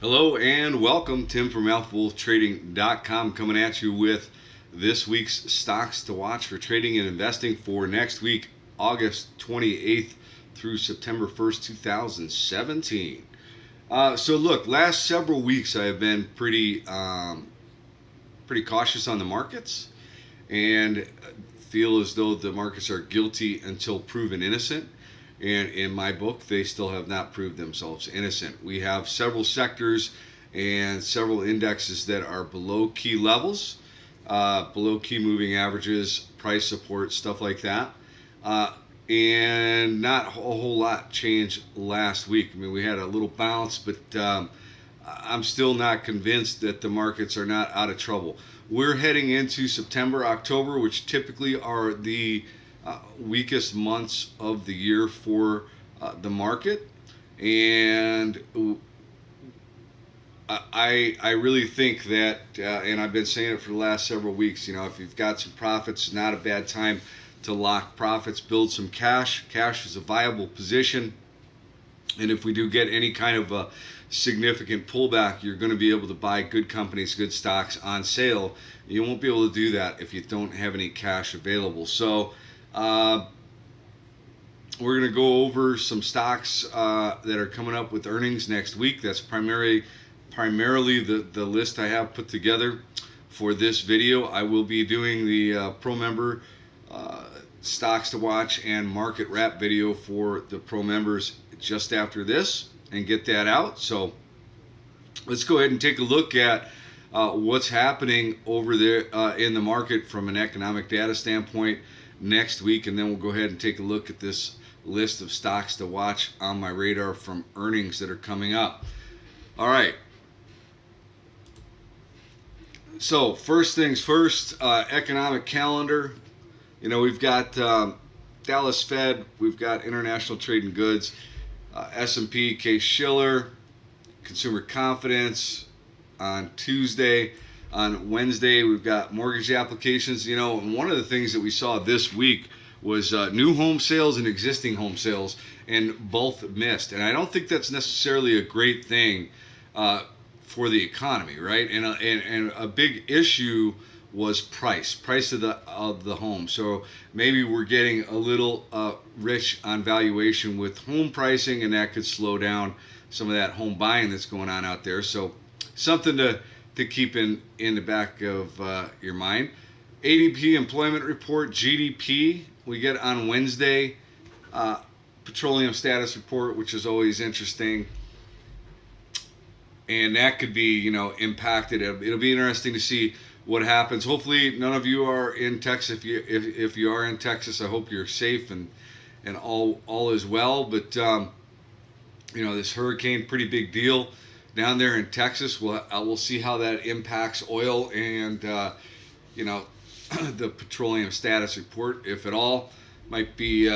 Hello and welcome. Tim from AlphaWolfTrading.com coming at you with this week's stocks to watch for trading and investing for next week, August 28th through September 1st, 2017. So look, last several weeks I have been pretty cautious on the markets and feel as though the markets are guilty until proven innocent. And in my book, they still have not proved themselves innocent. We have several sectors and several indexes that are below key levels, below key moving averages, price support, stuff like that. And not a whole lot changed last week. I mean, we had a little bounce, but I'm still not convinced that the markets are not out of trouble. We're heading into September, October, which typically are the weakest months of the year for the market, and I really think that, and I've been saying it for the last several weeks, you know, if you've got some profits, it's not a bad time to lock profits, build some cash. Cash is a viable position, and if we do get any kind of a significant pullback, you're going to be able to buy good companies, good stocks on sale. You won't be able to do that if you don't have any cash available. So we're going to go over some stocks that are coming up with earnings next week. That's primarily the list I have put together for this video. I will be doing the pro member stocks to watch and market wrap video for the pro members just after this and get that out. So let's go ahead and take a look at what's happening over there in the market from an economic data standpoint next week, and then we'll go ahead and take a look at this list of stocks to watch on my radar from earnings that are coming up. All right. So first things first, economic calendar. You know, we've got Dallas Fed, we've got international trade and goods, S&P, Case-Shiller, consumer confidence on Tuesday. On Wednesday, we've got mortgage applications. You know, and one of the things that we saw this week was new home sales and existing home sales, and both missed. And I don't think that's necessarily a great thing for the economy, right? And a big issue was price of the home. So maybe we're getting a little rich on valuation with home pricing, and that could slow down some of that home buying that's going on out there. So something to keep in the back of your mind. ADP employment report, GDP, we get on Wednesday. Petroleum status report, which is always interesting. And that could be, you know, impacted. It'll be interesting to see what happens. Hopefully none of you are in Texas. If you are in Texas, I hope you're safe and all is well. But you know, this hurricane, pretty big deal down there in Texas. We'll see how that impacts oil and you know, the petroleum status report, if at all. Might be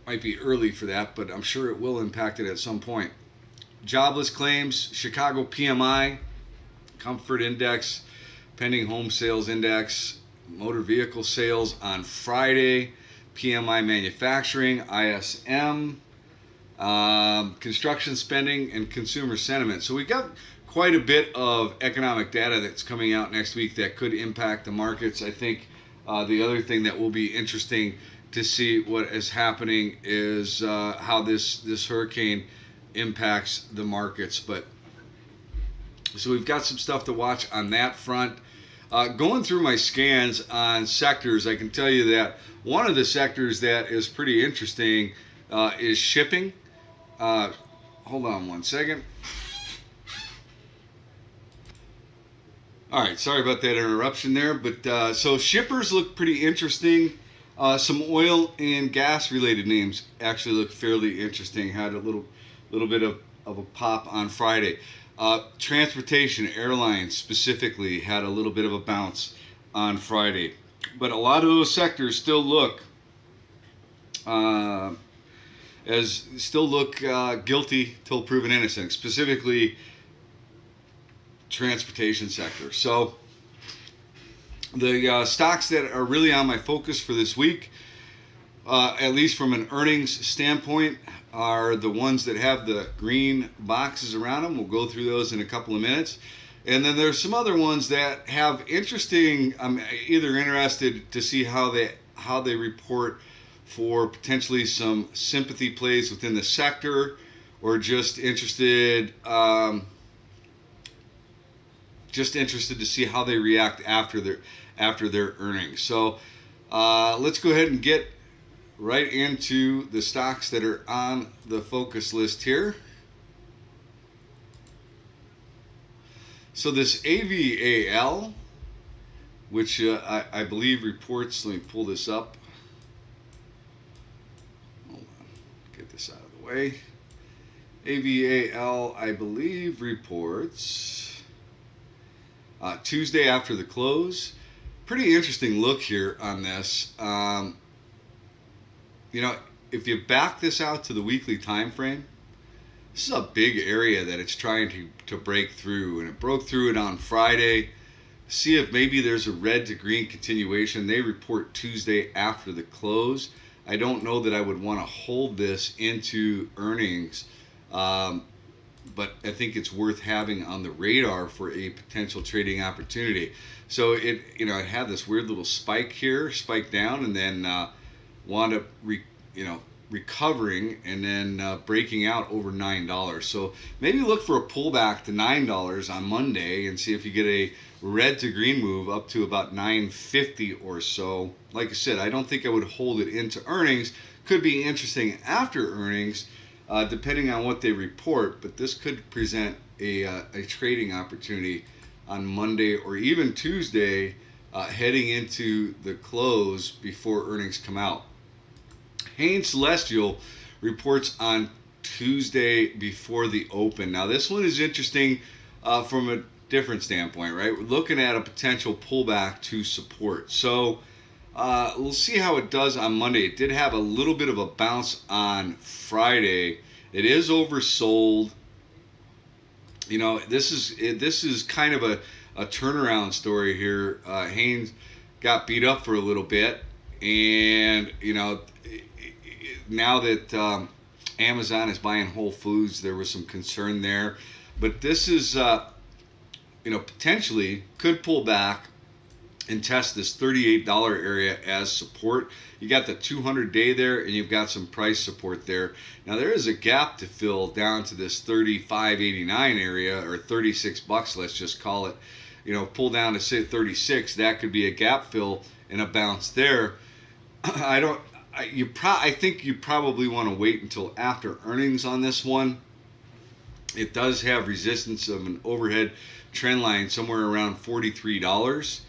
early for that, but I'm sure it will impact it at some point. Jobless claims, Chicago PMI, comfort index, pending home sales index, motor vehicle sales on Friday, PMI manufacturing, ISM, construction spending, and consumer sentiment. So we got quite a bit of economic data that's coming out next week that could impact the markets. I think the other thing that will be interesting to see what is happening is how this hurricane impacts the markets. But so we've got some stuff to watch on that front. Going through my scans on sectors, I can tell you that one of the sectors that is pretty interesting is shipping. Hold on one second. All right, sorry about that interruption there, but so shippers look pretty interesting. Some oil and gas related names actually look fairly interesting. Had a little bit of a pop on Friday. Transportation, airlines specifically, had a little bit of a bounce on Friday. But a lot of those sectors still look guilty till proven innocent, specifically transportation sector. So the stocks that are really on my focus for this week, at least from an earnings standpoint, are the ones that have the green boxes around them. We'll go through those in a couple of minutes. And then there's some other ones that have interesting. I'm either interested to see how they report for potentially some sympathy plays within the sector, or just interested to see how they react after their earnings. So let's go ahead and get right into the stocks that are on the focus list here. So this AVAL, which I believe reports, let me pull this up. Hold on, get this out of the way. AVAL, I believe, reports Tuesday after the close. Pretty interesting look here on this. You know, if you back this out to the weekly time frame, this is a big area that it's trying to break through, and it broke through it on Friday. See if maybe there's a red to green continuation. They report Tuesday after the close. I don't know that I would want to hold this into earnings, but I think it's worth having on the radar for a potential trading opportunity. So it had this weird little spike here, spike down, and then wound up recovering, and then breaking out over $9. So maybe look for a pullback to $9 on Monday and see if you get a red to green move up to about $9.50 or so. Like I said, I don't think I would hold it into earnings. Could be interesting after earnings, depending on what they report, but this could present a trading opportunity on Monday or even Tuesday, heading into the close before earnings come out. Hanes Celestial reports on Tuesday before the open. Now this one is interesting from a different standpoint, right? We're looking at a potential pullback to support. So we'll see how it does on Monday. It did have a little bit of a bounce on Friday. It is oversold. You know, this is kind of a turnaround story here. Hanes got beat up for a little bit, and now that Amazon is buying Whole Foods, there was some concern there. But this is, potentially could pull back and test this $38 area as support. You got the 200-day there, and you've got some price support there. Now there is a gap to fill down to this 35.89 area, or $36, let's just call it. Pull down to say 36. That could be a gap fill and a bounce there. I think you probably want to wait until after earnings on this one. It does have resistance of an overhead trend line somewhere around $43.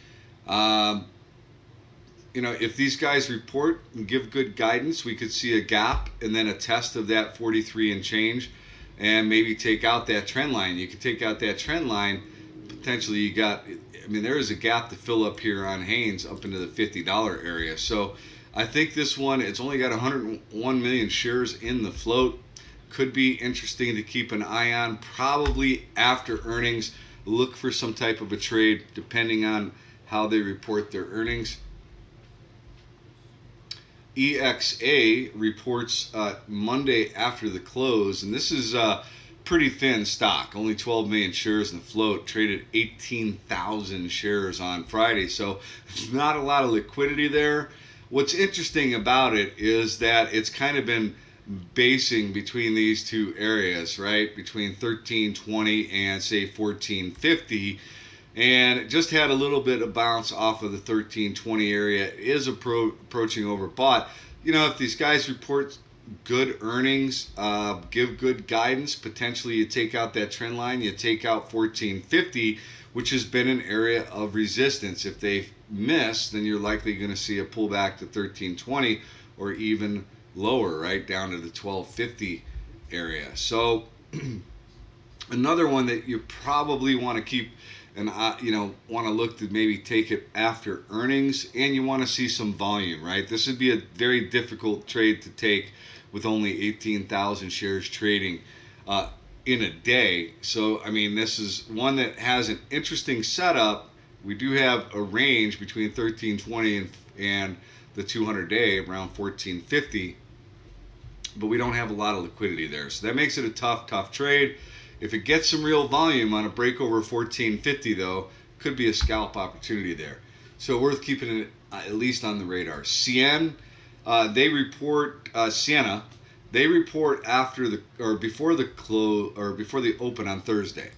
If these guys report and give good guidance, we could see a gap and then a test of that 43 and change, and maybe take out that trend line. You could take out that trend line. Potentially, there is a gap to fill up here on Hanes up into the $50 area. So I think this one, it's only got 101 million shares in the float. Could be interesting to keep an eye on. Probably after earnings, look for some type of a trade depending on how they report their earnings. EXA reports Monday after the close, and this is pretty thin stock. Only 12 million shares in the float. Traded 18,000 shares on Friday, so not a lot of liquidity there. What's interesting about it is that it's kind of been basing between these two areas, right? Between 1320 and say 1450, and it just had a little bit of bounce off of the 1320 area. It is approaching overbought. If these guys report good earnings, give good guidance, potentially you take out that trend line, you take out 1450, which has been an area of resistance. If they miss, then you're likely going to see a pullback to 1320 or even lower, right down to the 1250 area. So another one that you probably want to keep and want to look to maybe take it after earnings, and you want to see some volume, right? This would be a very difficult trade to take with only 18,000 shares trading in a day. So this is one that has an interesting setup. We do have a range between 1320 and the 200-day around 1450. but we don't have a lot of liquidity there. So that makes it a tough trade. If it gets some real volume on a break over 1450 though, could be a scalp opportunity there. So worth keeping it at least on the radar. They report Sienna. They report after the or before the close or before the open on Thursday,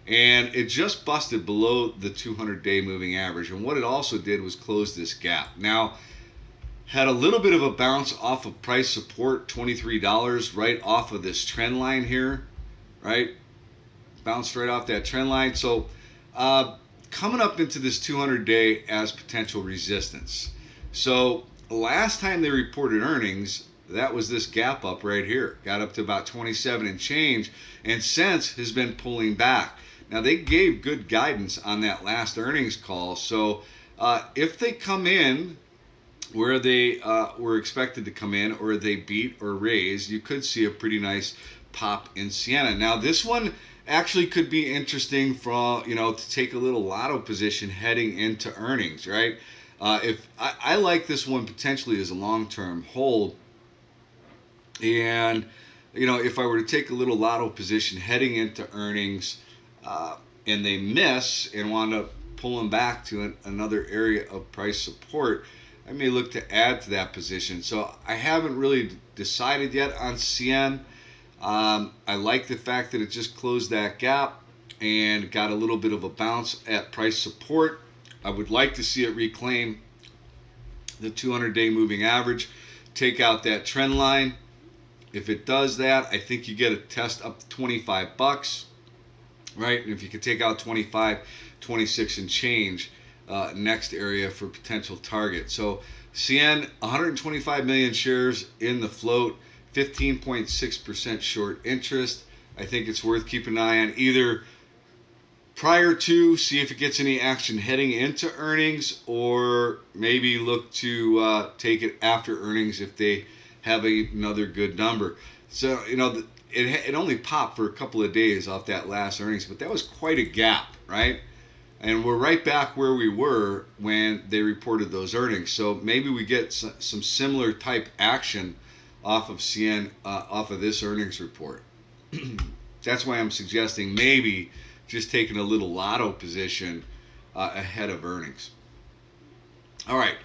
and it just busted below the 200-day moving average. And what it also did was close this gap. Now, had a little bit of a bounce off of price support, $23, right off of this trend line here, right? Bounced right off that trend line. So coming up into this 200-day as potential resistance. So last time they reported earnings, that was this gap up right here. Got up to about 27 and change, and since has been pulling back. Now, they gave good guidance on that last earnings call. So if they come in where they were expected to come in, or they beat or raise, you could see a pretty nice pop in Sienna. Now, this one actually could be interesting for, to take a little lotto position heading into earnings, right? If I like this one potentially as a long-term hold, and if I were to take a little lotto position heading into earnings, and they miss and wind up pulling back to another area of price support, I may look to add to that position. So I haven't really decided yet on CN. I like the fact that it just closed that gap and got a little bit of a bounce at price support. I would like to see it reclaim the 200-day moving average, take out that trend line. If it does that, I think you get a test up to $25, right? And if you could take out 25, 26 and change, next area for potential target. So CN, 125 million shares in the float, 15.6% short interest. I think it's worth keeping an eye on either prior to, see if it gets any action heading into earnings, or maybe look to take it after earnings if they have another good number. So, it only popped for a couple of days off that last earnings, but that was quite a gap, right? And we're right back where we were when they reported those earnings. So maybe we get some similar type action off of CN, off of this earnings report. That's why I'm suggesting maybe just taking a little lotto position ahead of earnings. All right.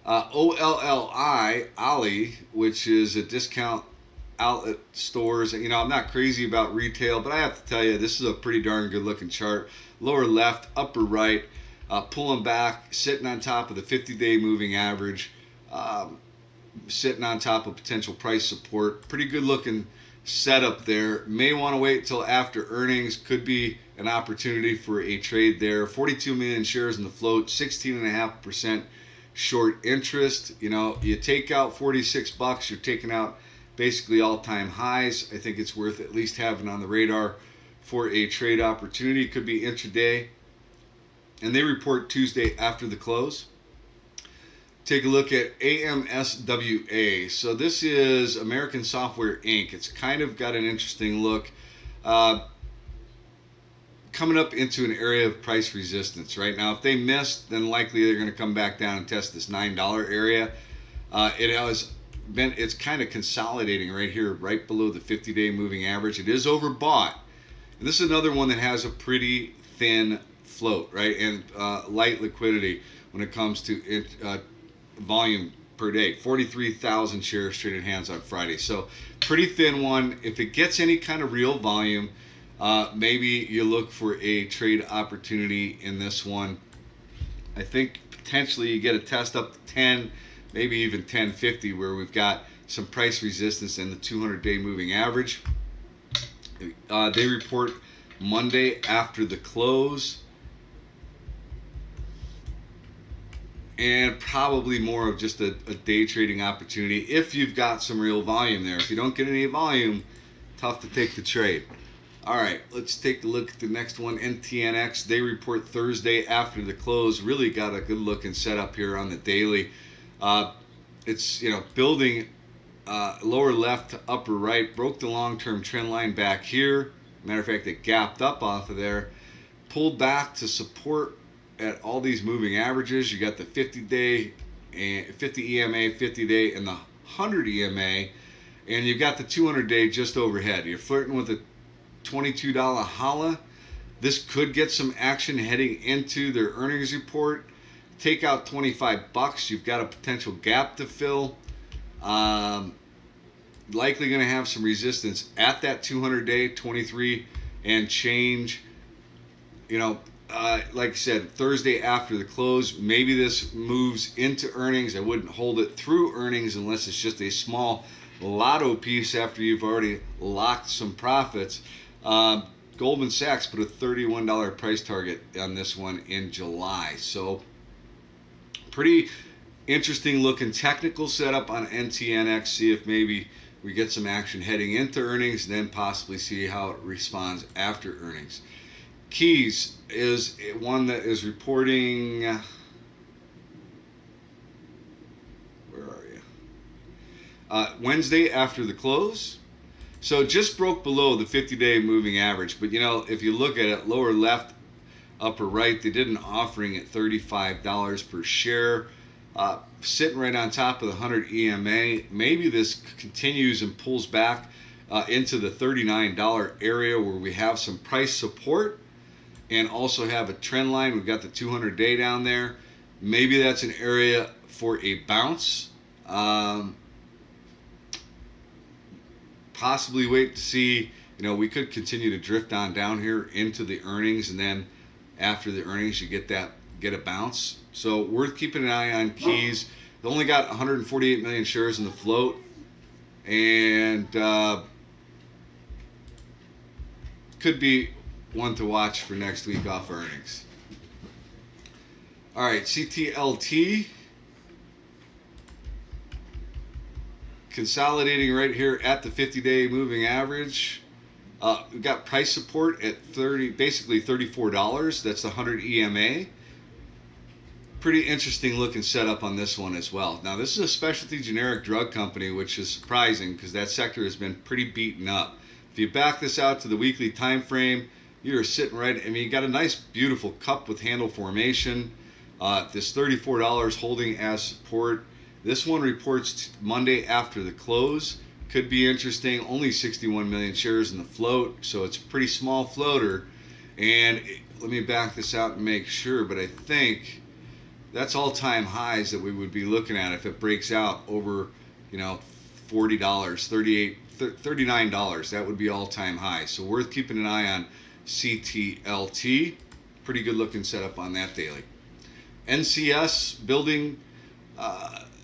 OLLI, which is a discount outlet stores. I'm not crazy about retail, but I have to tell you, this is a pretty darn good looking chart. Lower left, upper right, pulling back, sitting on top of the 50-day moving average, sitting on top of potential price support. Pretty good looking setup there. May want to wait till after earnings. Could be an opportunity for a trade there. 42 million shares in the float, 16.5% short interest. You take out $46, you're taking out basically all-time highs. I think it's worth at least having on the radar for a trade opportunity. It could be intraday, and they report Tuesday after the close. Take a look at AMSWA. So this is American Software Inc. It's kind of got an interesting look. Coming up into an area of price resistance right now. If they miss, then likely they're going to come back down and test this $9 area. It's kind of consolidating right here, right below the 50-day moving average. It is overbought. And this is another one that has a pretty thin float, right, and light liquidity when it comes to volume per day. 43,000 shares traded hands on Friday. So pretty thin one. If it gets any kind of real volume, maybe you look for a trade opportunity in this one. I think potentially you get a test up to 10, maybe even 1050, where we've got some price resistance in the 200-day moving average. They report Monday after the close, and probably more of just a day trading opportunity if you've got some real volume there. If you don't get any volume, tough to take the trade. All right, let's take a look at the next one, NTNX. They report Thursday after the close. Really got a good looking setup here on the daily. It's building lower left to upper right, broke the long-term trend line back here. Matter of fact, it gapped up off of there, pulled back to support at all these moving averages. You got the 50-day and 50 EMA, 50-day, and the 100 EMA, and you've got the 200-day just overhead. You're flirting with a $22 holla. This could get some action heading into their earnings report. Take out 25 bucks. You've got a potential gap to fill. Likely going to have some resistance at that 200-day, 23 and change. You know, like I said, Thursday after the close, maybe this moves into earnings. I wouldn't hold it through earnings unless it's just a small lotto piece after you've already locked some profits. Goldman Sachs put a $31 price target on this one in July. So pretty interesting looking technical setup on NTNX. See if maybe we get some action heading into earnings, and then possibly see how it responds after earnings. Keys is one that is reporting. Where are you? Wednesday after the close. So it just broke below the 50-day moving average. But you know, if you look at it, lower left, upper right, they did an offering at $35 per share. Sitting right on top of the 100 EMA. Maybe this continues and pulls back into the $39 area where we have some price support and also have a trend line. We've got the 200-day down there. Maybe that's an area for a bounce. Possibly wait to see, you know, we could continue to drift on down here into the earnings, and then after the earnings you get a bounce. So worth keeping an eye on Keys. They only got 148 million shares in the float, and could be one to watch for next week off earnings. All right, CTLT consolidating right here at the 50-day moving average. We've got price support at basically $34. That's the 100 EMA. Pretty interesting looking setup on this one as well. Now this is a specialty generic drug company, which is surprising because that sector has been pretty beaten up. If you back this out to the weekly time frame, you're sitting right. I mean, you got a nice, beautiful cup with handle formation. This $34 holding as support. This one reports Monday after the close. Could be interesting. Only 61 million shares in the float, so it's a pretty small floater. And let me back this out and make sure, but I think that's all-time highs that we would be looking at if it breaks out over, you know, $40, $39. That would be all-time high. So worth keeping an eye on CTLT. Pretty good looking setup on that daily. NCS building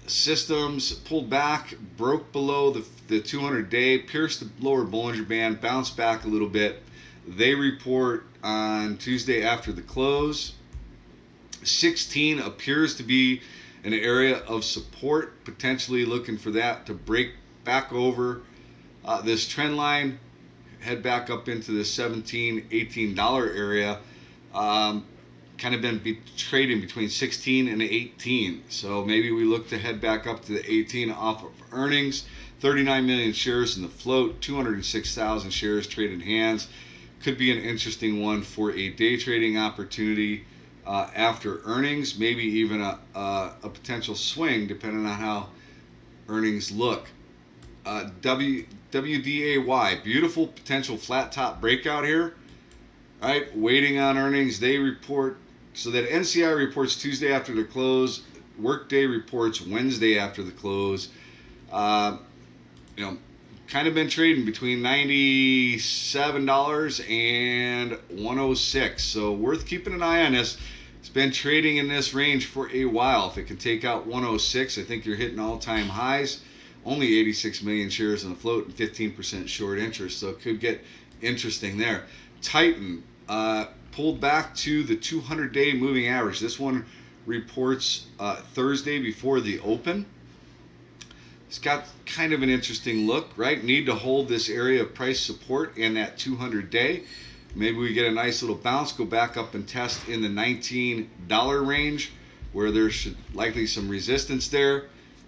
systems pulled back, broke below the 200-day, pierced the lower Bollinger Band, bounced back a little bit. They report on Tuesday after the close. 16 appears to be an area of support, potentially looking for that to break back over this trend line, head back up into the $17, $18 area. Kind of been trading between 16 and 18, so maybe we look to head back up to the 18 off of earnings. 39 million shares in the float, 206,000 shares traded hands. Could be an interesting one for a day trading opportunity after earnings, maybe even a potential swing depending on how earnings look. WDAY, beautiful potential flat top breakout here. Right, waiting on earnings. They report, so that NCI reports Tuesday after the close. Workday reports Wednesday after the close. You know, kind of been trading between $97 and $106. So worth keeping an eye on this. It's been trading in this range for a while. If it can take out 106, I think you're hitting all-time highs. Only 86 million shares in the float and 15% short interest, so it could get interesting there. Titan pulled back to the 200-day moving average. This one reports Thursday before the open. It's got kind of an interesting look, right? Need to hold this area of price support in that 200-day. Maybe we get a nice little bounce, go back up and test in the $19 range, where there should likely some resistance there.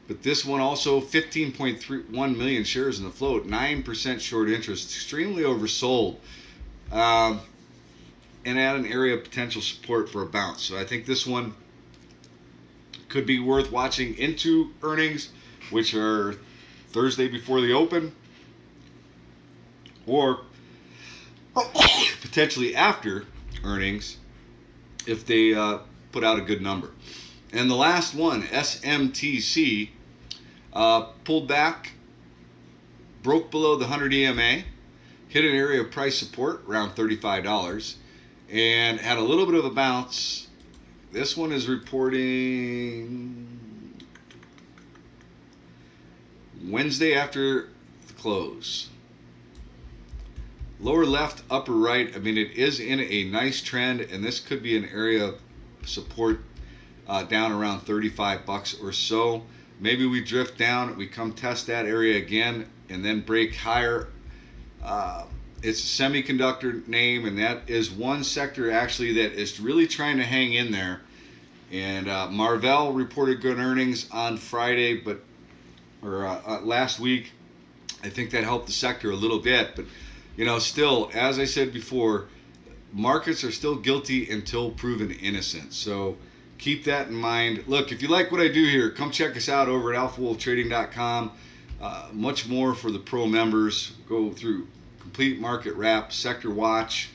But this one also 15.31 million shares in the float, 9% short interest, extremely oversold. And at an area of potential support for a bounce. So I think this one could be worth watching into earnings, which are Thursday before the open, or potentially after earnings if they put out a good number. And the last one, SMTC, pulled back, broke below the 100 EMA, hit an area of price support around $35, and had a little bit of a bounce. This one is reporting Wednesday after the close. Lower left, upper right, I mean, it is in a nice trend, and this could be an area of support down around 35 bucks or so. Maybe we drift down, we come test that area again, and then break higher. It's a semiconductor name, and that is one sector actually that is really trying to hang in there. And Marvell reported good earnings on Friday, last week. I think that helped the sector a little bit, but still, as I said before, markets are still guilty until proven innocent. So keep that in mind. Look, if you like what I do here, come check us out over at alphawolftrading.com. Much more for the pro members. Go through complete market wrap, sector watch,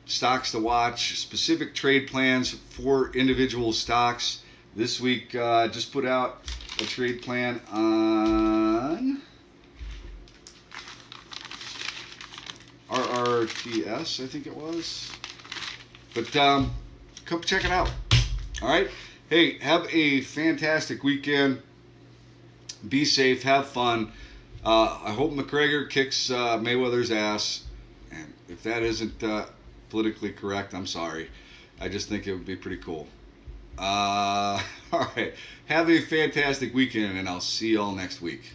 stocks to watch, specific trade plans for individual stocks. This week, just put out a trade plan on RRTS, I think it was. But come check it out. All right. Hey, have a fantastic weekend. Be safe. Have fun. I hope McGregor kicks Mayweather's ass. And if that isn't politically correct, I'm sorry. I just think it would be pretty cool. All right. Have a fantastic weekend, and I'll see you all next week.